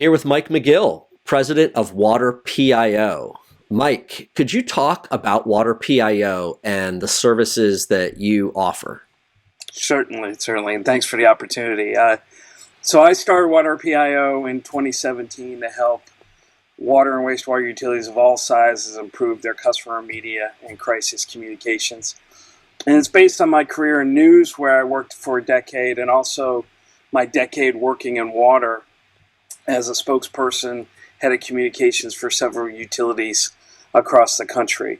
Here with Mike McGill, president of WaterPIO. Mike, could you talk about WaterPIO and the services that you offer? Certainly, and thanks for the opportunity. So I started WaterPIO in 2017 to help water and wastewater utilities of all sizes improve their customer media and crisis communications. And it's based on my career in news, where I worked for a decade, and also my decade working in water as a spokesperson, head of communications for several utilities across the country.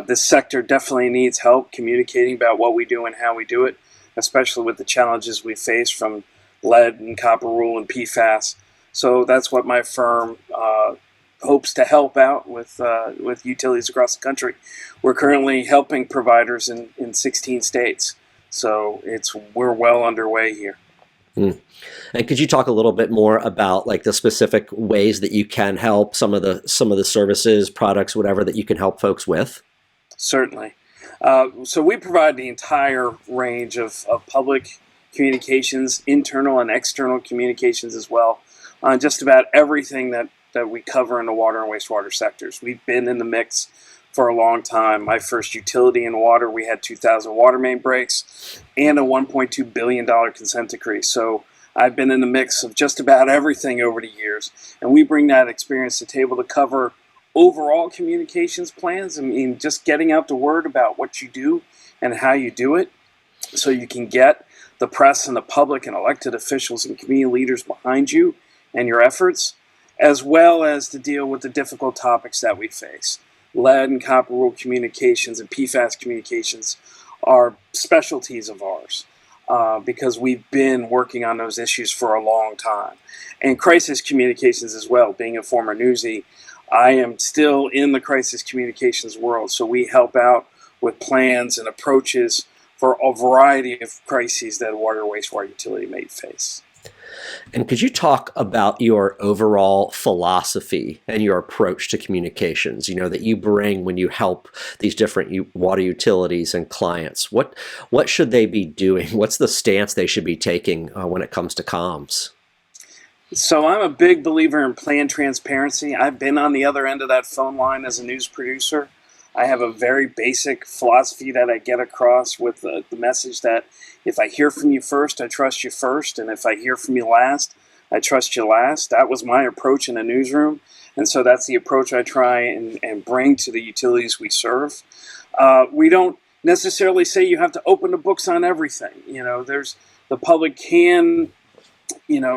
This sector definitely needs help communicating about what we do and how we do it, especially with the challenges we face from lead and copper rule and PFAS. So that's what my firm hopes to help out with utilities across the country. We're currently helping providers in 16 states, so we're well underway here. And could you talk a little bit more about like the specific ways that you can help, some of the services, products, whatever that you can help folks with? Certainly. So we provide the entire range of public communications, internal and external communications as well, on just about everything that we cover in the water and wastewater sectors. We've been in the mix for a long time. My first utility in water, we had 2,000 water main breaks and a $1.2 billion consent decree. So I've been in the mix of just about everything over the years. And we bring that experience to the table to cover overall communications plans. I mean, just getting out the word about what you do and how you do it, so you can get the press and the public and elected officials and community leaders behind you and your efforts, as well as to deal with the difficult topics that we face. Lead and copper rule communications and PFAS communications are specialties of ours because we've been working on those issues for a long time. And crisis communications as well. Being a former newsie, I am still in the crisis communications world, so we help out with plans and approaches for a variety of crises that a water or wastewater utility may face. And could you talk about your overall philosophy and your approach to communications, that you bring when you help these different water utilities and clients? What should they be doing? What's the stance they should be taking when it comes to comms? So I'm a big believer in planned transparency. I've been on the other end of that phone line as a news producer. I have a very basic philosophy that I get across with the message that if I hear from you first, I trust you first. And if I hear from you last, I trust you last. That was my approach in a newsroom. And so that's the approach I try and bring to the utilities we serve. We don't necessarily say you have to open the books on everything. The public can,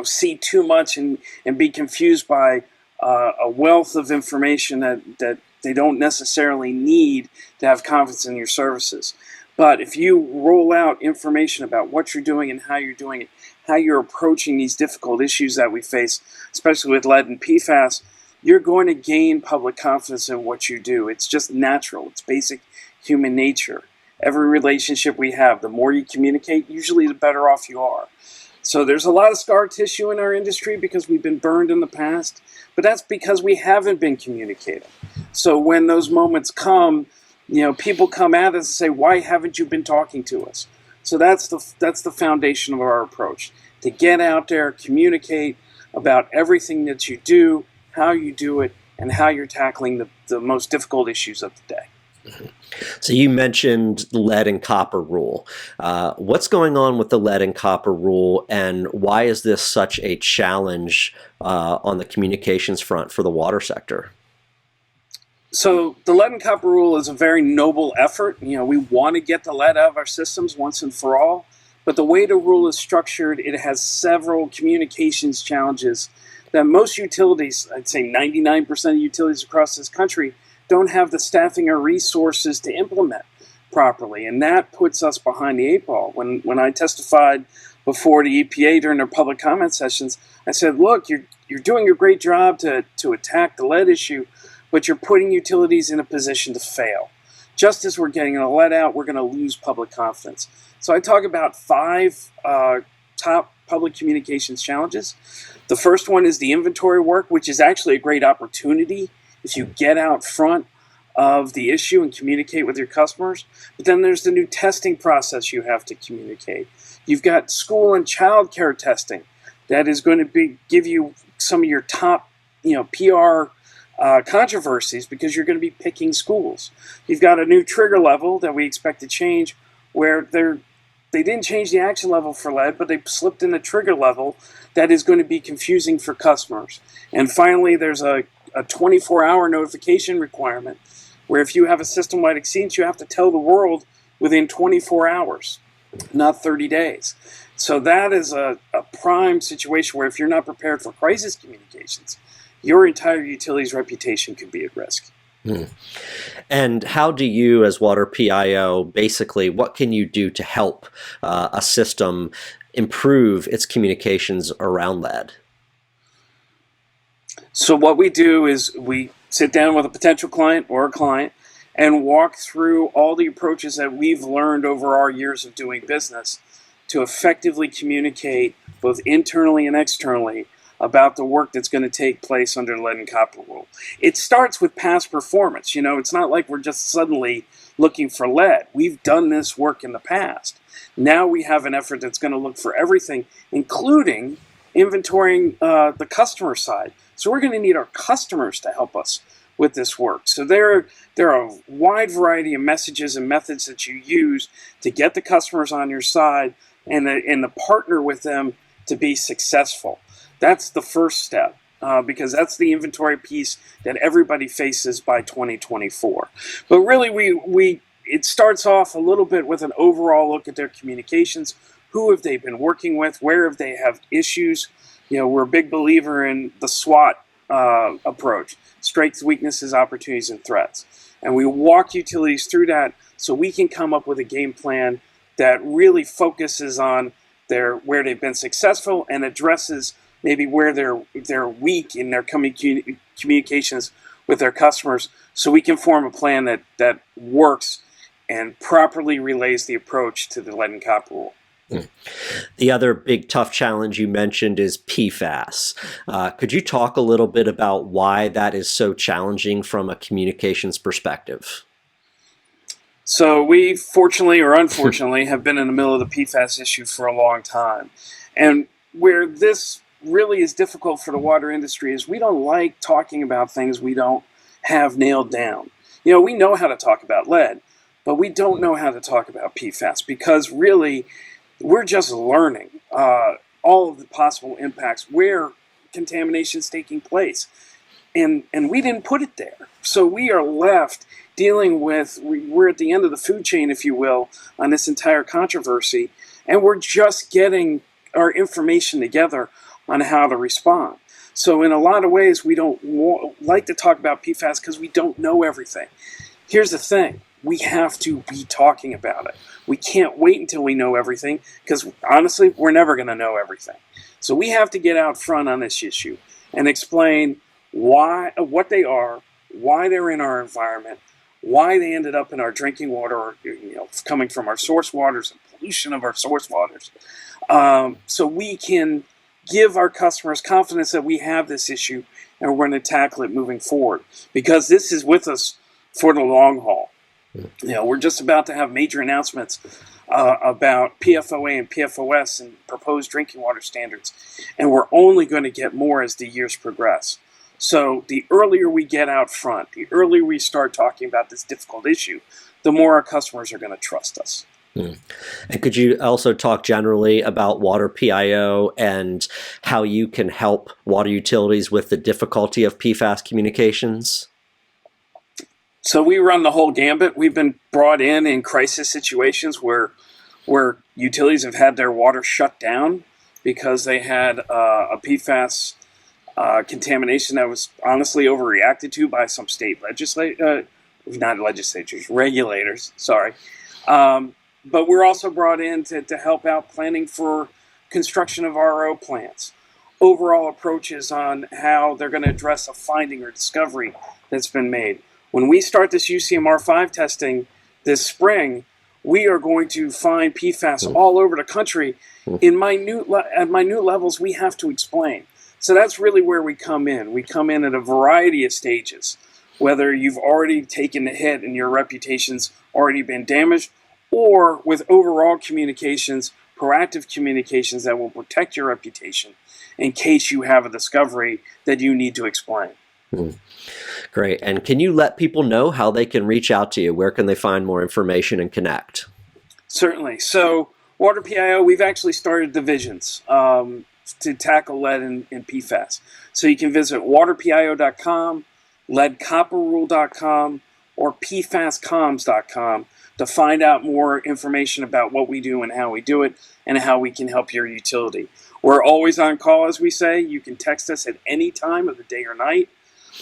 see too much and be confused by a wealth of information that they don't necessarily need to have confidence in your services. But if you roll out information about what you're doing and how you're doing it, how you're approaching these difficult issues that we face, especially with lead and PFAS, you're going to gain public confidence in what you do. It's just natural. It's basic human nature. Every relationship we have, the more you communicate, usually the better off you are. So there's a lot of scar tissue in our industry because we've been burned in the past, but that's because we haven't been communicating. So when those moments come, people come at us and say, "Why haven't you been talking to us?" So that's the foundation of our approach, to get out there, communicate about everything that you do, how you do it, and how you're tackling the most difficult issues of the day. So you mentioned the lead and copper rule. What's going on with the lead and copper rule, and why is this such a challenge on the communications front for the water sector? So the lead and copper rule is a very noble effort. We want to get the lead out of our systems once and for all, but the way the rule is structured, it has several communications challenges that most utilities, I'd say 99% of utilities across this country, don't have the staffing or resources to implement properly, and that puts us behind the eight ball. When I testified before the EPA during their public comment sessions, I said, "Look, you're doing a great job to attack the lead issue, but you're putting utilities in a position to fail. Just as we're getting the lead out, we're going to lose public confidence." So I talk about 5 top public communications challenges. The first one is the inventory work, which is actually a great opportunity if you get out front of the issue and communicate with your customers. But then there's the new testing process you have to communicate. You've got school and child care testing that is going to give you some of your top, PR controversies, because you're going to be picking schools. You've got a new trigger level that we expect to change, where they didn't change the action level for lead, but they slipped in the trigger level that is going to be confusing for customers. And finally, there's a 24-hour notification requirement, where if you have a system-wide exceedance, you have to tell the world within 24 hours, not 30 days. So that is a prime situation where if you're not prepared for crisis communications, your entire utility's reputation could be at risk. And how do you, as WaterPIO, basically, what can you do to help a system improve its communications around lead? So what we do is we sit down with a potential client or a client and walk through all the approaches that we've learned over our years of doing business to effectively communicate both internally and externally about the work that's going to take place under the lead and copper rule. It starts with past performance. It's not like we're just suddenly looking for lead. We've done this work in the past. Now we have an effort that's going to look for everything, including inventorying the customer side. So we're going to need our customers to help us with this work. So there are a wide variety of messages and methods that you use to get the customers on your side and to partner with them to be successful. That's the first step, because that's the inventory piece that everybody faces by 2024. But really, it starts off a little bit with an overall look at their communications. Who have they been working with? Where have they have issues? We're a big believer in the SWOT approach: strengths, weaknesses, opportunities, and threats. And we walk utilities through that so we can come up with a game plan that really focuses on where they've been successful and addresses maybe where they're weak in their communications with their customers, so we can form a plan that works and properly relays the approach to the lead and copper rule. The other big tough challenge you mentioned is PFAS. Could you talk a little bit about why that is so challenging from a communications perspective? So we, fortunately or unfortunately, have been in the middle of the PFAS issue for a long time. And where this really is difficult for the water industry is we don't like talking about things we don't have nailed down. We know how to talk about lead, but we don't know how to talk about PFAS, because really we're just learning all of the possible impacts, where contamination is taking place. And we didn't put it there. So we are left dealing with, we're at the end of the food chain, if you will, on this entire controversy, and we're just getting our information together on how to respond. So in a lot of ways, we don't like to talk about PFAS because we don't know everything. Here's the thing: we have to be talking about it. We can't wait until we know everything, because honestly, we're never going to know everything. So we have to get out front on this issue and explain what they are, why they're in our environment, why they ended up in our drinking water, or coming from our source waters and pollution of our source waters, so we can give our customers confidence that we have this issue and we're going to tackle it moving forward, because this is with us for the long haul. We're just about to have major announcements about PFOA and PFOS and proposed drinking water standards, and we're only going to get more as the years progress. So the earlier we get out front, the earlier we start talking about this difficult issue, the more our customers are going to trust us. And could you also talk generally about WaterPIO and how you can help water utilities with the difficulty of PFAS communications? So we run the whole gambit. We've been brought in crisis situations where utilities have had their water shut down because they had a PFAS contamination that was honestly overreacted to by some state regulators. Sorry. But we're also brought in to help out planning for construction of RO plants, overall approaches on how they're going to address a finding or discovery that's been made. When we start this UCMR5 testing this spring, we are going to find PFAS all over the country. At minute levels, we have to explain. So that's really where we come in. We come in at a variety of stages, whether you've already taken the hit and your reputation's already been damaged, or with overall communications proactive communications that will protect your reputation in case you have a discovery that you need to explain. Great. And can you let people know how they can reach out to you? Where can they find more information and connect? Certainly. So WaterPIO, we've actually started divisions to tackle lead and PFAS. So you can visit waterpio.com, leadcopperrule.com, or pfascoms.com to find out more information about what we do and how we do it and how we can help your utility. We're always on call, as we say. You can text us at any time of the day or night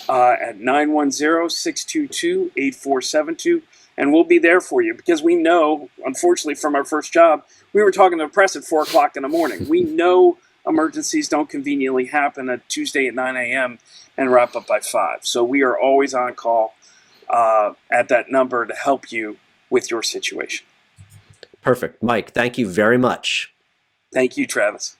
at 910-622-8472, and we'll be there for you, because we know, unfortunately, from our first job, we were talking to the press at 4 o'clock in the morning. We know emergencies don't conveniently happen at Tuesday at 9 a.m. and wrap up by 5. So we are always on call at that number to help you with your situation. Perfect. Mike, thank you very much. Thank you, Travis.